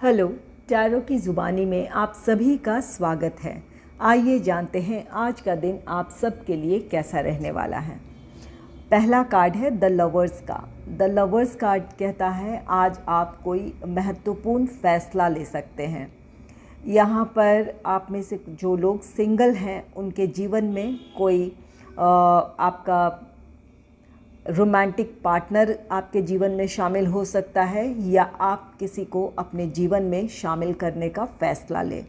Hello, tarot की ज़ुबानी में आप सभी का स्वागत है। आइए जानते हैं आज का दिन आप सब के लिए कैसा रहने वाला है। पहला कार्ड है द लवर्स का। द लवर्स कार्ड कहता है आज आप कोई महत्वपूर्ण फैसला ले सकते हैं। यहाँ पर आप में से जो लोग सिंगल हैं उनके जीवन में कोई आपका रोमांटिक पार्टनर आपके जीवन में शामिल हो सकता है या आप किसी को अपने जीवन में शामिल करने का फ़ैसला लें।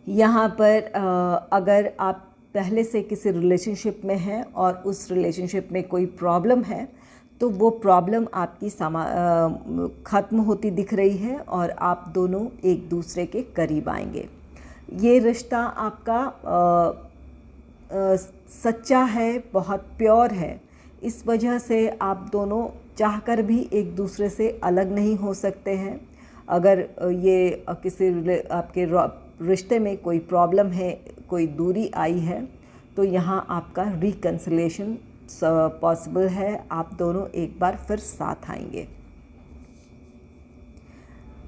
यहाँ पर अगर आप पहले से किसी रिलेशनशिप में हैं और उस रिलेशनशिप में कोई प्रॉब्लम है तो वो प्रॉब्लम आपकी ख़त्म होती दिख रही है और आप दोनों एक दूसरे के करीब आएंगे। ये रिश्ता आपका सच्चा है, बहुत प्योर है। इस वजह से आप दोनों चाहकर भी एक दूसरे से अलग नहीं हो सकते हैं। अगर ये किसी आपके रिश्ते में कोई प्रॉब्लम है, कोई दूरी आई है, तो यहाँ आपका रिकन्सिलेशन पॉसिबल है। आप दोनों एक बार फिर साथ आएंगे।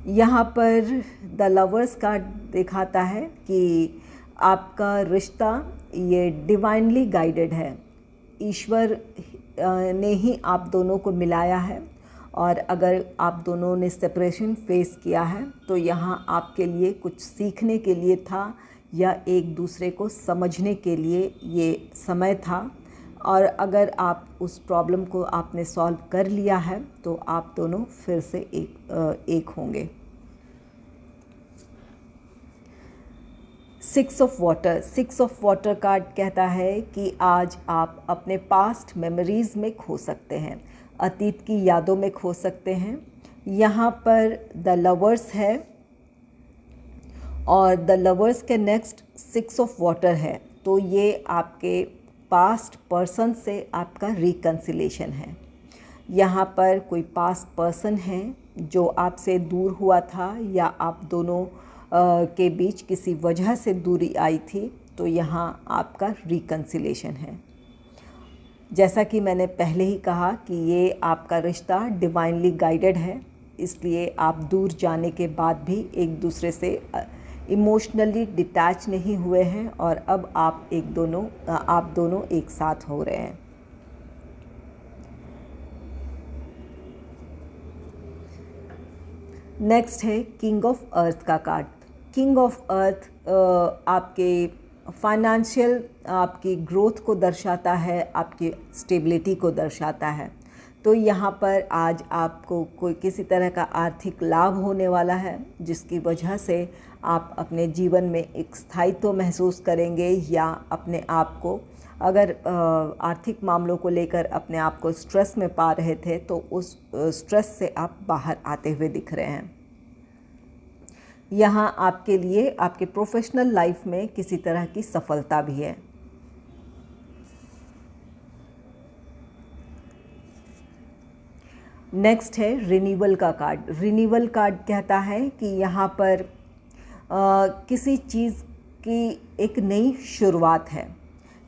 यहाँ पर द लवर्स कार्ड दिखाता है कि आपका रिश्ता ये डिवाइनली गाइडेड है। ईश्वर ने ही आप दोनों को मिलाया है और अगर आप दोनों ने सेपरेशन फेस किया है तो यहाँ आपके लिए कुछ सीखने के लिए था या एक दूसरे को समझने के लिए ये समय था। और अगर आप उस प्रॉब्लम को आपने सॉल्व कर लिया है तो आप दोनों फिर से एक होंगे। सिक्स ऑफ वाटर कार्ड कहता है कि आज आप अपने पास्ट मेमोरीज़ में खो सकते हैं, अतीत की यादों में खो सकते हैं। यहाँ पर द लवर्स है और द लवर्स के नेक्स्ट सिक्स ऑफ वाटर है, तो ये आपके पास्ट पर्सन से आपका रिकन्सिलेशन है। यहाँ पर कोई पास्ट पर्सन है जो आपसे दूर हुआ था या आप दोनों के बीच किसी वजह से दूरी आई थी, तो यहाँ आपका रिकन्सिलेशन है। जैसा कि मैंने पहले ही कहा कि ये आपका रिश्ता डिवाइनली गाइडेड है, इसलिए आप दूर जाने के बाद भी एक दूसरे से इमोशनली डिटैच नहीं हुए हैं और अब आप दोनों एक साथ हो रहे हैं। नेक्स्ट है किंग ऑफ अर्थ का कार्ड। किंग ऑफ अर्थ आपके फाइनेंशियल आपकी ग्रोथ को दर्शाता है, आपकी स्टेबिलिटी को दर्शाता है। तो यहाँ पर आज आपको कोई किसी तरह का आर्थिक लाभ होने वाला है जिसकी वजह से आप अपने जीवन में एक स्थायित्व महसूस करेंगे या अपने आप को अगर आर्थिक मामलों को लेकर अपने आप को स्ट्रेस में पा रहे थे तो उस स्ट्रेस से आप बाहर आते हुए दिख रहे हैं। यहाँ आपके लिए आपके प्रोफेशनल लाइफ में किसी तरह की सफलता भी है। नेक्स्ट है रिन्यूअल का कार्ड। रिन्यूअल कार्ड कहता है कि यहाँ पर किसी चीज़ की एक नई शुरुआत है।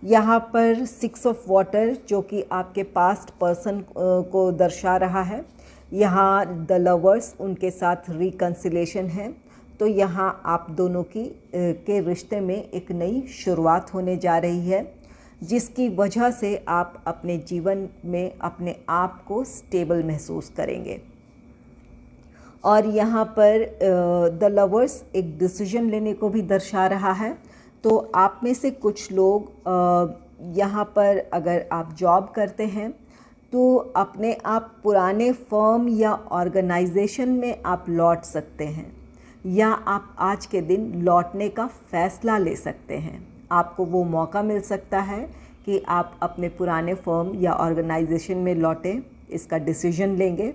यहाँ पर सिक्स ऑफ वाटर जो कि आपके पास्ट पर्सन को दर्शा रहा है, यहाँ द लवर्स उनके साथ रिकन्सिलेशन है। तो यहाँ आप दोनों के रिश्ते में एक नई शुरुआत होने जा रही है जिसकी वजह से आप अपने जीवन में अपने आप को स्टेबल महसूस करेंगे। और यहाँ पर द लवर्स एक डिसीजन लेने को भी दर्शा रहा है। तो आप में से कुछ लोग यहाँ पर अगर आप जॉब करते हैं तो अपने आप पुराने फर्म या ऑर्गेनाइजेशन में आप लौट सकते हैं या आप आज के दिन लौटने का फ़ैसला ले सकते हैं। आपको वो मौका मिल सकता है कि आप अपने पुराने फर्म या ऑर्गेनाइजेशन में लौटें, इसका डिसीजन लेंगे।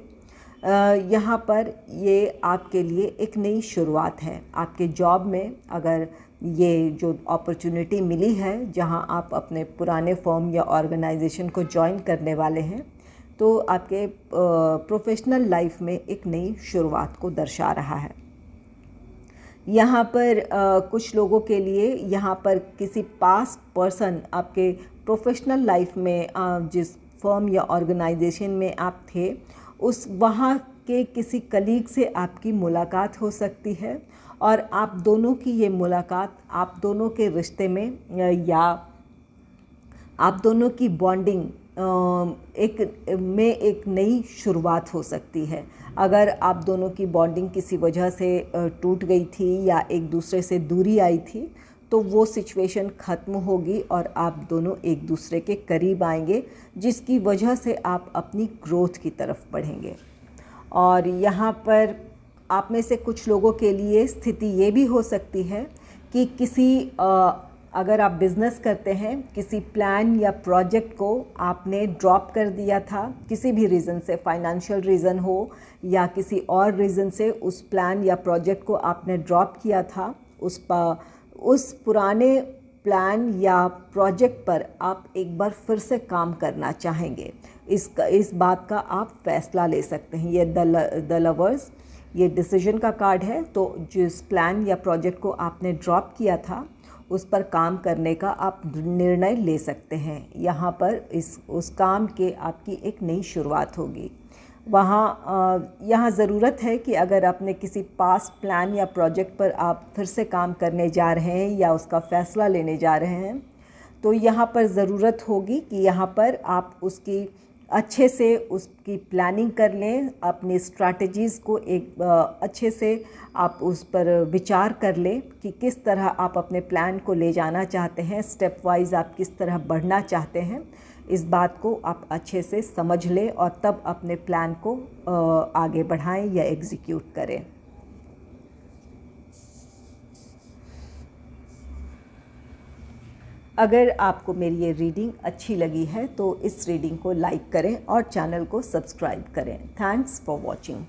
यहाँ पर ये आपके लिए एक नई शुरुआत है। आपके जॉब में अगर ये जो अपॉर्चुनिटी मिली है जहाँ आप अपने पुराने फर्म या ऑर्गेनाइजेशन को ज्वाइन करने वाले हैं, तो आपके प्रोफेशनल लाइफ में एक नई शुरुआत को दर्शा रहा है। यहाँ पर कुछ लोगों के लिए यहाँ पर किसी पास्ट पर्सन आपके प्रोफेशनल लाइफ में जिस फर्म या ऑर्गेनाइजेशन में आप थे वहाँ के किसी कलीग से आपकी मुलाकात हो सकती है और आप दोनों की ये मुलाकात आप दोनों के रिश्ते में या आप दोनों की बॉन्डिंग एक नई शुरुआत हो सकती है। अगर आप दोनों की बॉन्डिंग किसी वजह से टूट गई थी या एक दूसरे से दूरी आई थी, तो वो सिचुएशन ख़त्म होगी और आप दोनों एक दूसरे के करीब आएंगे, जिसकी वजह से आप अपनी ग्रोथ की तरफ बढ़ेंगे। और यहाँ पर आप में से कुछ लोगों के लिए स्थिति ये भी हो सकती है कि अगर आप बिज़नेस करते हैं, किसी प्लान या प्रोजेक्ट को आपने ड्रॉप कर दिया था किसी भी रीज़न से, फाइनेंशियल रीज़न हो या किसी और रीज़न से उस प्लान या प्रोजेक्ट को आपने ड्रॉप किया था। उस पुराने प्लान या प्रोजेक्ट पर आप एक बार फिर से काम करना चाहेंगे। इस बात का आप फैसला ले सकते हैं। ये द लवर्स, ये डिसीजन का कार्ड है। तो जिस प्लान या प्रोजेक्ट को आपने ड्रॉप किया था उस पर काम करने का आप निर्णय ले सकते हैं। यहाँ पर उस काम के आपकी एक नई शुरुआत होगी। यहाँ ज़रूरत है कि अगर आपने किसी पास्ट प्लान या प्रोजेक्ट पर आप फिर से काम करने जा रहे हैं या उसका फ़ैसला लेने जा रहे हैं, तो यहाँ पर ज़रूरत होगी कि यहाँ पर आप उसकी अच्छे से उसकी प्लानिंग कर लें, अपनी स्ट्रैटेजीज़ को एक अच्छे से आप उस पर विचार कर लें कि किस तरह आप अपने प्लान को ले जाना चाहते हैं, स्टेप वाइज आप किस तरह बढ़ना चाहते हैं। इस बात को आप अच्छे से समझ लें और तब अपने प्लान को आगे बढ़ाएं या एग्जीक्यूट करें। अगर आपको मेरी ये रीडिंग अच्छी लगी है तो इस रीडिंग को लाइक करें और चैनल को सब्सक्राइब करें। Thanks for watching.